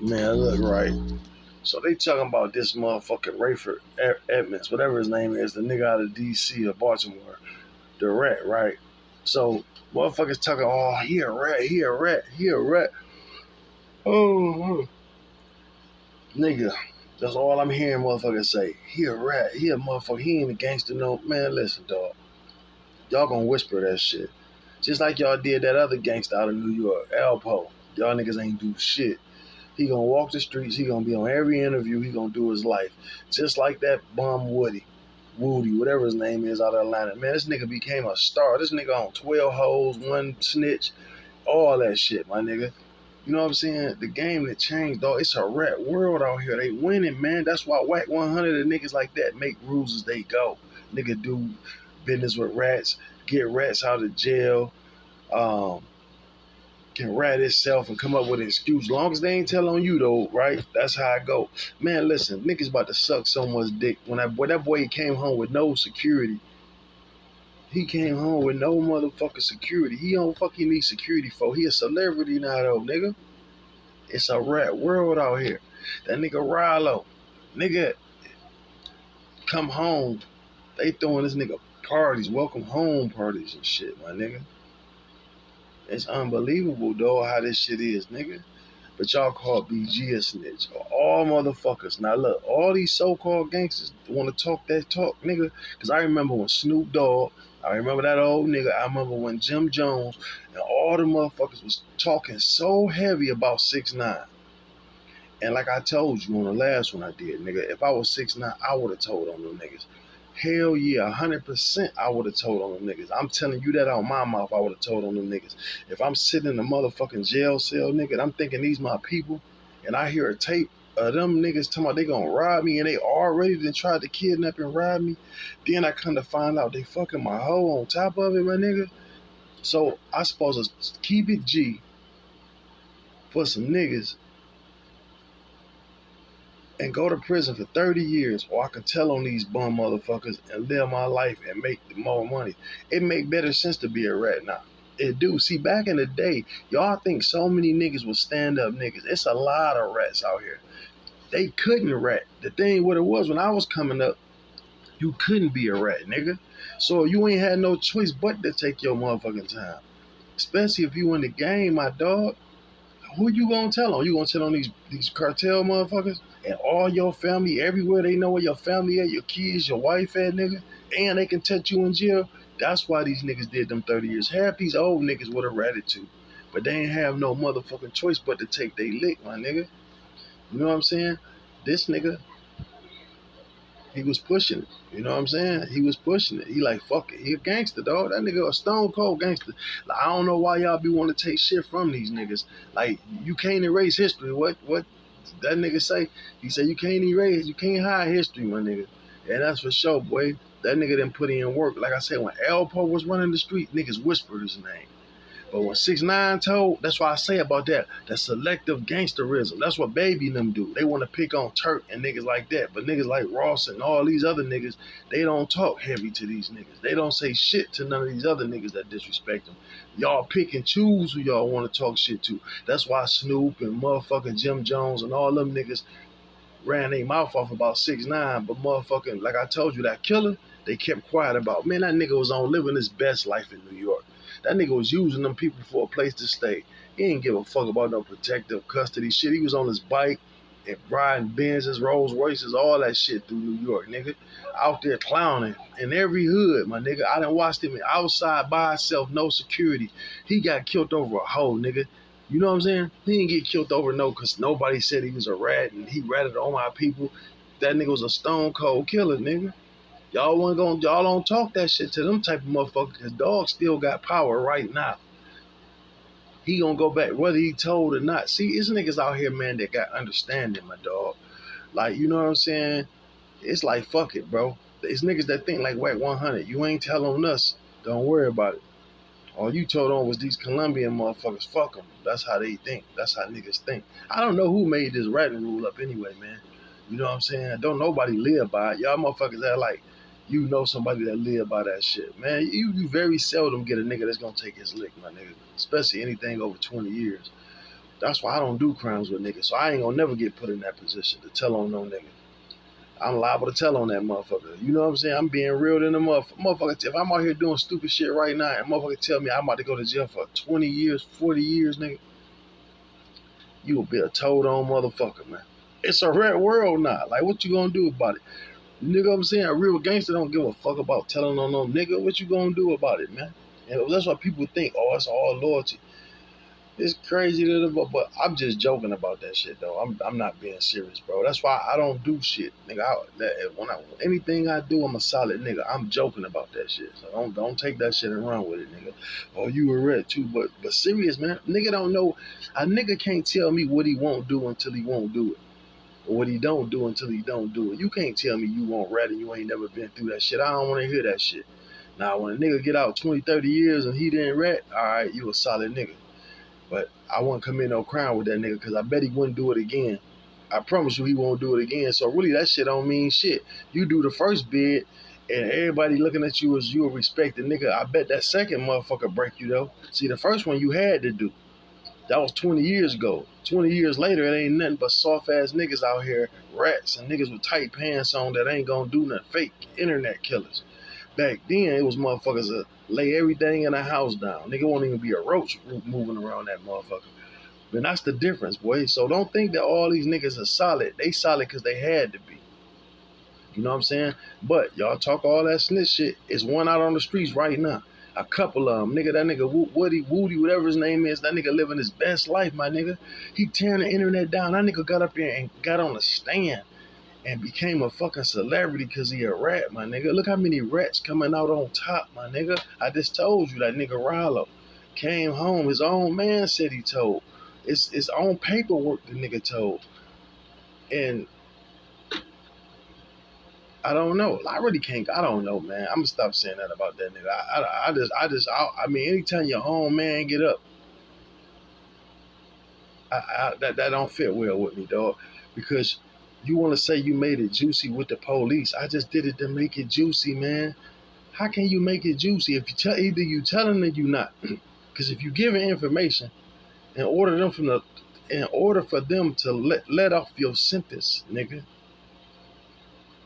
Man, look, right. So they talking about this motherfucking rayful Edmonds, whatever his name is, the nigga out of DC or Baltimore, the rat, right? So motherfuckers talking, oh, he a rat, he a rat, he a rat. Oh, nigga, that's all I'm hearing motherfuckers say. He a rat, he a motherfucker, he ain't a gangster, no. Man, listen, dog. Y'all gonna whisper that shit. Just like y'all did that other gangster out of New York, Alpo. Y'all niggas ain't do shit. He gonna walk the streets. He gonna be on every interview. He gonna do his life. Just like that bum Woody, whatever his name is out of Atlanta. Man, this nigga became a star. This nigga on 12 hoes, one snitch, all that shit, my nigga. You know what I'm saying? The game that changed, dog. It's a rat world out here. They winning, man. That's why Whack 100 and niggas like that make rules as they go. Nigga do business with rats, get rats out of jail. Um, can rat itself and come up with an excuse. Long as they ain't tell on you though, right? That's how I go. Man, listen, niggas about to suck so much dick. When that boy came home with no security, he came home with no motherfucking security. He don't fucking need security for. He a celebrity now though, nigga. It's a rat world out here. That nigga Rilo, nigga, come home. They throwing this nigga parties, welcome home parties and shit, my nigga. It's unbelievable, though, how this shit is, nigga. But y'all call BG a snitch. All motherfuckers. Now look, all these so-called gangsters want to talk that talk, nigga. Because I remember when Snoop Dogg, I remember that old nigga, I remember when Jim Jones, and all the motherfuckers was talking so heavy about 6ix9ine. And like I told you on the last one I did, nigga, if I was 6ix9ine, I would have told on them niggas. Hell yeah, 100% I would have told on them niggas. I'm telling you that out my mouth, I would have told on them niggas. If I'm sitting in a motherfucking jail cell, nigga, and I'm thinking these my people, and I hear a tape of them niggas talking about they gonna rob me, and they already done tried to kidnap and rob me, then I come to find out they fucking my hoe on top of it, my nigga. So I suppose to keep it G for some niggas and go to prison for 30 years, or I can tell on these bum motherfuckers and live my life and make more money. It make better sense to be a rat now. It do. See, back in the day, y'all think so many niggas was stand up niggas. It's a lot of rats out here. They couldn't rat. The thing what it was when I was coming up, you couldn't be a rat, nigga. So you ain't had no choice but to take your motherfucking time. Especially if you in the game, my dog. Who you gonna tell on? You gonna tell on these cartel motherfuckers and all your family everywhere? They know where your family at, your kids, your wife at, nigga, and they can touch you in jail. That's why these niggas did them 30 years. Half these old niggas would have ratted to, but they ain't have no motherfucking choice but to take they lick, my nigga. You know what I'm saying? This nigga, he was pushing it. You know what I'm saying? He was pushing it. He like, fuck it. He a gangster, dog. That nigga a stone cold gangster. Like, I don't know why y'all be wanting to take shit from these niggas. Like, you can't erase history. What that nigga say? He said you can't erase, you can't hide history, my nigga. And that's for sure, boy. That nigga didn't put in work. Like I said, when Alpo was running the street, niggas whispered his name. But when 6ix9ine told, that's why I say about that selective gangsterism. That's what Baby and them do. They want to pick on Turk and niggas like that. But niggas like Ross and all these other niggas, they don't talk heavy to these niggas. They don't say shit to none of these other niggas that disrespect them. Y'all pick and choose who y'all want to talk shit to. That's why Snoop and motherfucking Jim Jones and all them niggas ran their mouth off about 6ix9ine. But motherfucking, like I told you, that killer, they kept quiet about. Man, that nigga was on living his best life in New York. That nigga was using them people for a place to stay. He didn't give a fuck about no protective custody shit. He was on his bike and riding Benzes, Rolls Royces, all that shit through New York, nigga. Out there clowning in every hood, my nigga. I done watched him outside by himself, no security. He got killed over a hoe, nigga. You know what I'm saying? He didn't get killed over no because nobody said he was a rat and he ratted on my people. That nigga was a stone cold killer, nigga. Y'all don't talk that shit to them type of motherfuckers because dog still got power right now. He gonna go back whether he told or not. See, it's niggas out here, man, that got understanding, my dog. Like, you know what I'm saying? It's like, fuck it, bro. It's niggas that think like Whack 100. You ain't telling us. Don't worry about it. All you told on was these Colombian motherfuckers. Fuck them. That's how they think. That's how niggas think. I don't know who made this ratting rule up anyway, man. You know what I'm saying? Don't nobody live by it. Y'all motherfuckers that like, you know somebody that live by that shit. Man, you very seldom get a nigga that's gonna take his lick, my nigga. Especially anything over 20 years. That's why I don't do crimes with niggas. So I ain't gonna never get put in that position to tell on no nigga. I'm liable to tell on that motherfucker. You know what I'm saying? I'm being real than the motherfucker. Motherfucker, if I'm out here doing stupid shit right now and motherfucker tell me I'm about to go to jail for 20 years, 40 years, nigga, you will be a told on motherfucker, man. It's a red world now. Like, what you gonna do about it? Nigga, what I'm saying? A real gangster don't give a fuck about telling on no nigga. What you gonna do about it, man? And that's why people think, oh, it's all loyalty. It's crazy, but I'm just joking about that shit though. I'm not being serious, bro. That's why I don't do shit, nigga. Anything I do, I'm a solid nigga. I'm joking about that shit, so don't take that shit and run with it, nigga. Oh, you a red too, but serious, man. Nigga don't know. A nigga can't tell me what he won't do until he won't do it, or what he don't do until he don't do it. You can't tell me you won't rat and you ain't never been through that shit. I don't want to hear that shit. Now, when a nigga get out 20, 30 years and he didn't rat, all right, you a solid nigga. But I wouldn't commit no crime with that nigga because I bet he wouldn't do it again. I promise you he won't do it again. So really that shit don't mean shit. You do the first bid and everybody looking at you as you a respected nigga. I bet that second motherfucker break you though. See, the first one you had to do. That was 20 years ago. 20 years later, it ain't nothing but soft ass niggas out here, rats and niggas with tight pants on that ain't gonna do nothing. Fake internet killers. Back then, it was motherfuckers that lay everything in a house down. Nigga won't even be a roach moving around that motherfucker. And that's the difference, boy. So don't think that all these niggas are solid. They solid because they had to be. You know what I'm saying? But y'all talk all that snitch shit. It's one out on the streets right now. A couple of them. Nigga, that nigga Woody, whatever his name is, that nigga living his best life, my nigga. He tearing the internet down. That nigga got up here and got on the stand and became a fucking celebrity because he a rat, my nigga. Look how many rats coming out on top, my nigga. I just told you that nigga Rollo came home. His own man said he told. It's his own paperwork the nigga told. And I don't know. I really can't. I don't know, man. I'm gonna stop saying that about that nigga. I mean, anytime your own man get up, that don't fit well with me, dog. Because you want to say you made it juicy with the police. I just did it to make it juicy, man. How can you make it juicy if you tell either you telling or you not? Because if you giving information in order for them to let off your sentence, nigga,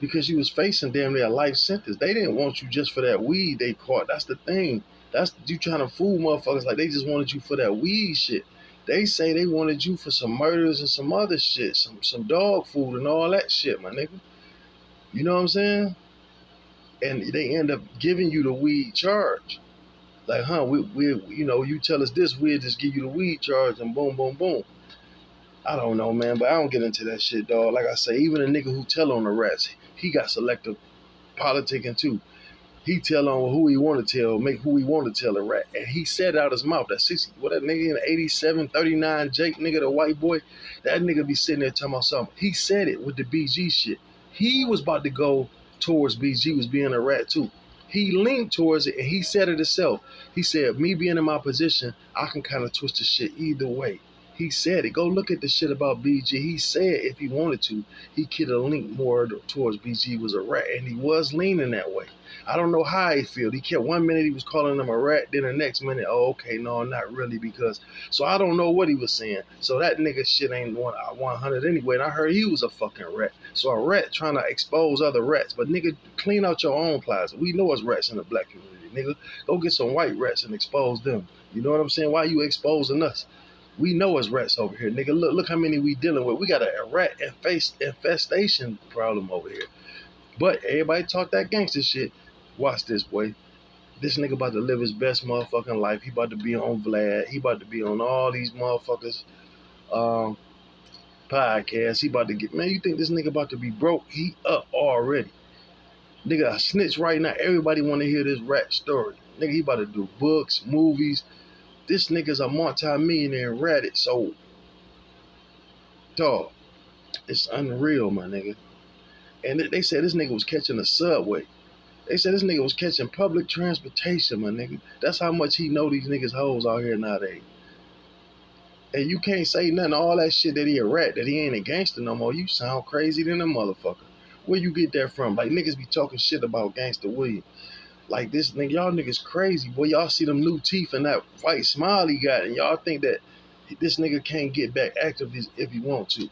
because you was facing damn near a life sentence. They didn't want you just for that weed they caught. That's the thing. That's you trying to fool motherfuckers like they just wanted you for that weed shit. They say they wanted you for some murders and some other shit, some dog food and all that shit, my nigga. You know what I'm saying? And they end up giving you the weed charge. Like, we you know, you tell us this, we'll just give you the weed charge and boom, boom, boom. I don't know, man, but I don't get into that shit, dog. Like I say, even a nigga who tell on the rats, he got selective politicking too. He tell on who he want to tell, make who he want to tell a rat. And he said out his mouth, that 60, what that nigga in 87, 39, Jake nigga, the white boy, that nigga be sitting there talking about something. He said it with the BG shit. He was about to go towards BG was being a rat too. He leaned towards it and he said it himself. He said, me being in my position, I can kind of twist the shit either way. He said it. Go look at the shit about BG. He said if he wanted to, he could have leaned more towards BG was a rat, and he was leaning that way. I don't know how he feel. He kept 1 minute he was calling him a rat, then the next minute, oh, okay, no, not really, because so I don't know what he was saying. So that nigga shit ain't 100 anyway, and I heard he was a fucking rat. So a rat trying to expose other rats, but nigga, clean out your own closet. We know it's rats in the black community, nigga. Go get some white rats and expose them. You know what I'm saying? Why you exposing us? We know it's rats over here, nigga. Look how many we dealing with. We got a rat infestation problem over here. But everybody talk that gangster shit. Watch this, boy. This nigga about to live his best motherfucking life. He about to be on Vlad. He about to be on all these motherfuckers podcasts. He about to get, man, you think this nigga about to be broke? He up already. Nigga, a snitch right now. Everybody want to hear this rat story. Nigga, he about to do books, movies. This nigga's a multi-millionaire and ratted, so dog, it's unreal, my nigga. And they said this nigga was catching a subway. They said this nigga was catching public transportation, my nigga. That's how much he know these niggas hoes out here nowadays. And you can't say nothing, all that shit that he a rat, that he ain't a gangster no more. You sound crazy than a motherfucker. Where you get that from? Like niggas be talking shit about Gangsta William. Like this nigga, y'all niggas crazy, boy. Y'all see them new teeth and that white smile he got, and y'all think that This nigga can't get back active if he want to.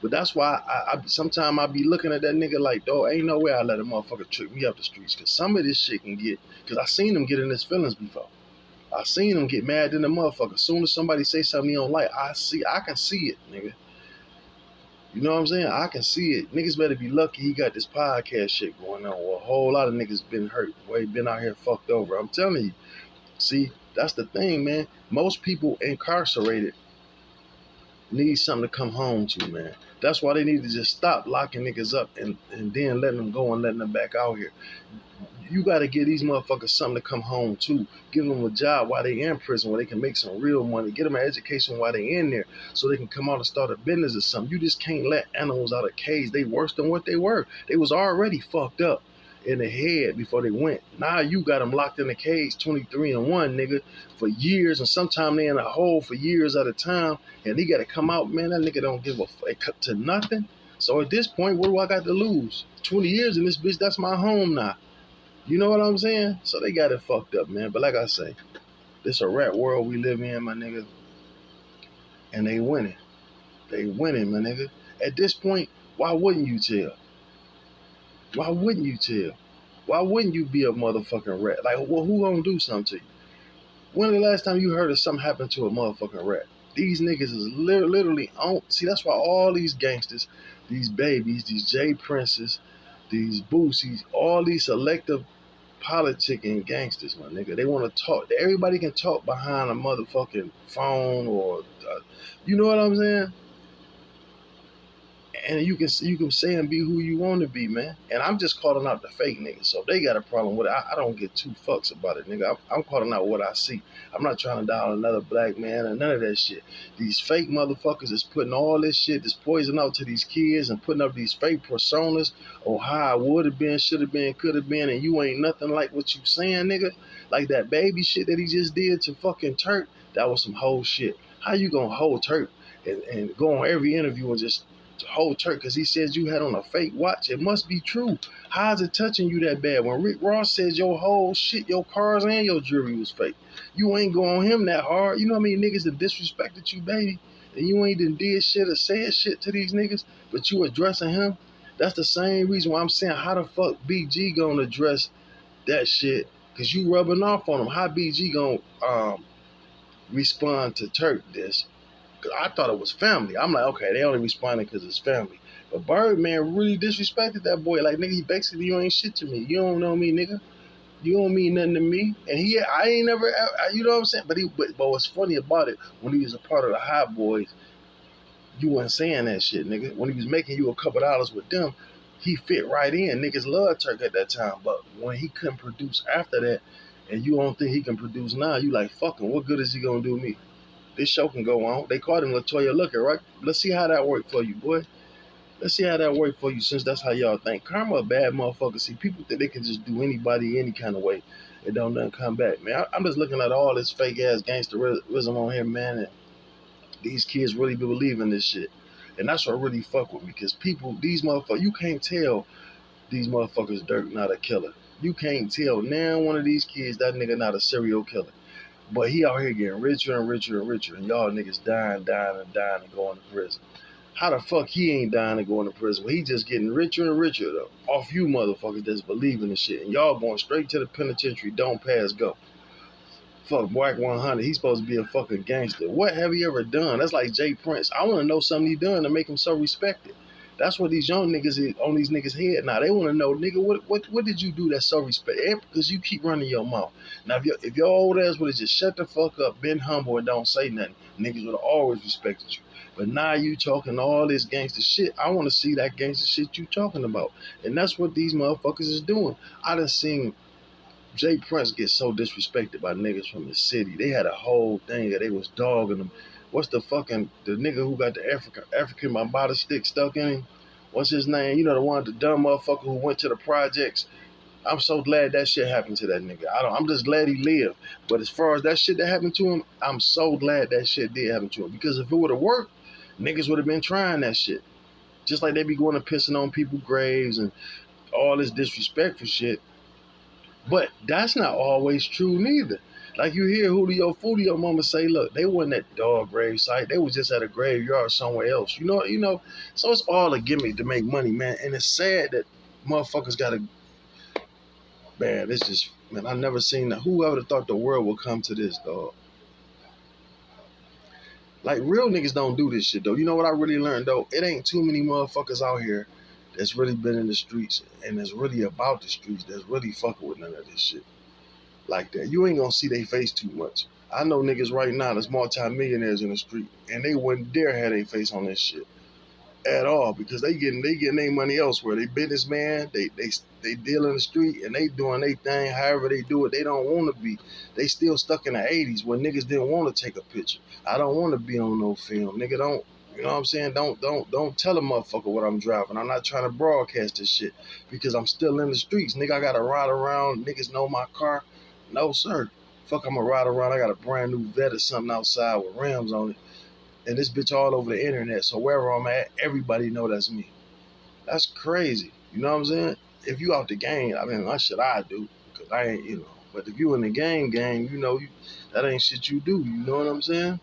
But that's why I sometimes I be looking at that nigga like, dog, ain't no way I let a motherfucker trick me up the streets. Cause some of this shit can get, cause I seen him get in his feelings before. I seen him get mad in the motherfucker. As soon as somebody say something he don't like, I can see it, nigga. You know what I'm saying? I can see it. Niggas better be lucky he got this podcast shit going on. Well, a whole lot of niggas been hurt. Boy, been out here fucked over. I'm telling you. See, that's the thing, man. Most people incarcerated need something to come home to, man. That's why they need to just stop locking niggas up and then letting them go and letting them back out here. You got to give these motherfuckers something to come home to. Give them a job while they in prison where they can make some real money. Get them an education while they in there so they can come out and start a business or something. You just can't let animals out of cage. They worse than what they were. They was already fucked up in the head before they went. Now you got them locked in the cage 23 and 1, nigga, for years, and sometimes they in a hole for years at a time, and he got to come out, man. That nigga don't give a fuck to nothing. So at this point, what do I got to lose? 20 years in this bitch, that's my home now. You know what I'm saying? So they got it fucked up, man. But like I say, this a rat world we live in, my nigga. And they winning. They winning, my nigga. At this point, why wouldn't you tell? Why wouldn't you tell? Why wouldn't you be a motherfucking rat? Like, well, who gonna do something to you? When the last time you heard of something happen to a motherfucking rat? These niggas is literally on. See, that's why all these gangsters, these babies, these J Princes, these Boosies, all these selective politicking gangsters, my nigga. They want to talk. Everybody can talk behind a motherfucking phone or, you know what I'm saying? And you can say and be who you want to be, man. And I'm just calling out the fake niggas. So if they got a problem with it, I don't give two fucks about it, nigga. I'm calling out what I see. I'm not trying to down another black man or none of that shit. These fake motherfuckers is putting all this shit, this poison out to these kids and putting up these fake personas on how I would have been, should have been, could have been, and you ain't nothing like what you saying, nigga. Like that baby shit that he just did to fucking Turk, that was some whole shit. How you gonna hold Turk and go on every interview and just whole Turk because he says you had on a fake watch? It must be true. How is it touching you that bad? When Rick Ross says your whole shit, your cars and your jewelry was fake, you ain't go on him that hard. You know how many niggas that disrespected you, baby? And you ain't done did shit or said shit to these niggas, but you addressing him? That's the same reason why I'm saying, how the fuck BG gonna address that shit? Because you rubbing off on him. How BG gonna respond to Turk this? I thought it was family. I'm like, okay, they only responded because it's family. But Birdman really disrespected that boy. Like, nigga, he basically, you ain't shit to me. You don't know me, nigga. You don't mean nothing to me. And I ain't never, you know what I'm saying? But what's funny about it, when he was a part of the Hot Boys, you wasn't saying that shit, nigga. When he was making you a couple dollars with them, he fit right in. Niggas loved Turk at that time. But when he couldn't produce after that, and you don't think he can produce now, you like, fuck him. What good is he gonna do me? This show can go on. They called him Latoya Looker, right? Let's see how that worked for you, boy. Let's see how that worked for you, since that's how y'all think. Karma a bad motherfucker. See, people think they can just do anybody any kind of way. It don't nothing come back, man. I'm just looking at all this fake ass gangsterism on here, man. And these kids really be believing this shit. And that's what really fuck with me. Because people, these motherfuckers, you can't tell these motherfuckers Dirk not a killer. You can't tell now one of these kids that nigga not a serial killer. But he out here getting richer and richer and richer, and y'all niggas dying and going to prison. How the fuck he ain't dying and going to prison? Well, he just getting richer and richer though, off you motherfuckers that's believing this shit. And y'all going straight to the penitentiary, don't pass go. Fuck Black 100, he's supposed to be a fucking gangster. What have he ever done? That's like Jay Prince. I want to know something he done to make him so respected. That's what these young niggas is on these niggas' head now. They want to know, nigga, what did you do that's so respected? Because you keep running your mouth. Now, if your old ass would have just shut the fuck up, been humble, and don't say nothing, niggas would have always respected you. But now you talking all this gangster shit. I want to see that gangster shit you talking about. And that's what these motherfuckers is doing. I done seen Jay Prince get so disrespected by niggas from the city. They had a whole thing that they was dogging him. What's the nigga who got the African Bambata stick stuck in him? What's his name? You know, the dumb motherfucker who went to the projects. I'm so glad that shit happened to that nigga. I'm just glad he lived. But as far as that shit that happened to him, I'm so glad that shit did happen to him. Because if it would have worked, niggas would have been trying that shit. Just like they be going and pissing on people's graves and all this disrespectful shit. But that's not always true neither. Like you hear who do your mama say, look, they wasn't at the dog grave site. They was just at a graveyard somewhere else. You know. So it's all a gimmick to make money, man. And it's sad that motherfuckers gotta, man, it's just, man, I never seen that. Whoever thought the world would come to this, dog. Like real niggas don't do this shit though. You know what I really learned though? It ain't too many motherfuckers out here that's really been in the streets and that's really about the streets that's really fucking with none of this shit like that. You ain't gonna see they face too much. I know niggas right now that's multi-millionaires in the street and they wouldn't dare have their face on this shit at all because they getting their money elsewhere. They businessman, they deal in the street and they doing their thing. However they do it, they don't want to be. They still stuck in the '80s where niggas didn't want to take a picture. I don't want to be on no film, nigga. Don't. You know what I'm saying? Don't tell a motherfucker what I'm driving. I'm not trying to broadcast this shit because I'm still in the streets, nigga. I gotta ride around. Niggas know my car. No sir. Fuck, I'ma ride around. I got a brand new vet or something outside with rims on it and this bitch all over the internet. So wherever I'm at, everybody know that's me. That's crazy. You know what I'm saying? If you out the game, I mean, that's shit I do. Because I ain't, you know. But if you in the game, you know, that ain't shit you do. You know what I'm saying?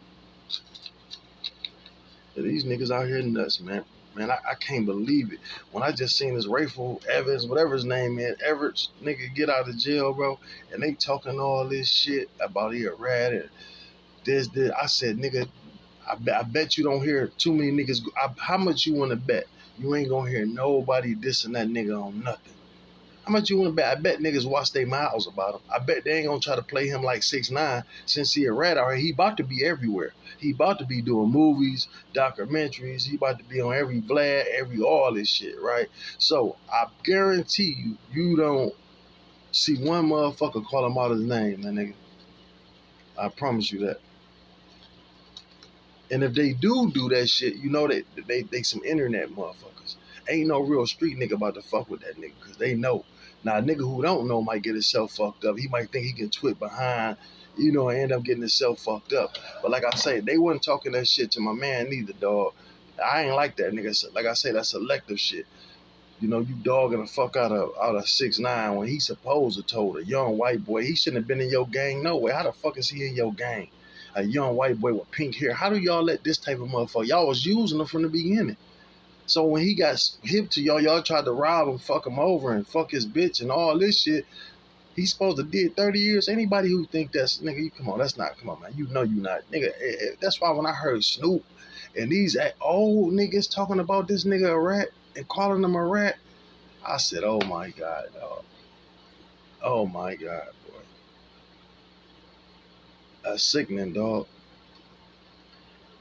Yeah, these niggas out here nuts, man. Man, I can't believe it. When I just seen this rayful Evans, whatever his name is, Everett, nigga get out of jail, bro, and they talking all this shit about he a rat and this. I said, nigga, I bet you don't hear too many niggas. How much you want to bet? You ain't gonna hear nobody dissing that nigga on nothing. How much you want to bet? I bet niggas watch their mouths about him. I bet they ain't gonna try to play him like 6ix9ine since he a rat out here. He about to be everywhere. He about to be doing movies, documentaries. He about to be on every Vlad, every all this shit, right? So I guarantee you, you don't see one motherfucker call him out his name, man, nigga. I promise you that. And if they do that shit, you know that they some internet motherfuckers. Ain't no real street nigga about to fuck with that nigga because they know. Now a nigga who don't know might get himself fucked up. He might think he can twit behind, you know, and end up getting himself fucked up. But like I say, they wasn't talking that shit to my man neither, dog. I ain't like that nigga. Like I say, that selective shit. You know, you dogging the fuck out of 6ix9ine when he supposed to told a young white boy he shouldn't have been in your gang no way. How the fuck is he in your gang? A young white boy with pink hair. How do y'all let this type of motherfucker? Y'all was using him from the beginning. So when he got hip to y'all tried to rob him, fuck him over, and fuck his bitch and all this shit. He's supposed to did 30 years. Anybody who think that's nigga, you come on, that's not come on, man. You know you not nigga. That's why when I heard Snoop and these old niggas talking about this nigga a rat and calling him a rat, I said, oh my god, dog. Oh my god, boy. That's sickening, dog.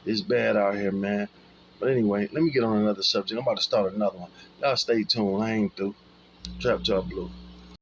It's bad out here, man. But anyway, let me get on another subject. I'm about to start another one. Y'all stay tuned. I ain't through. Trap Talk Blue.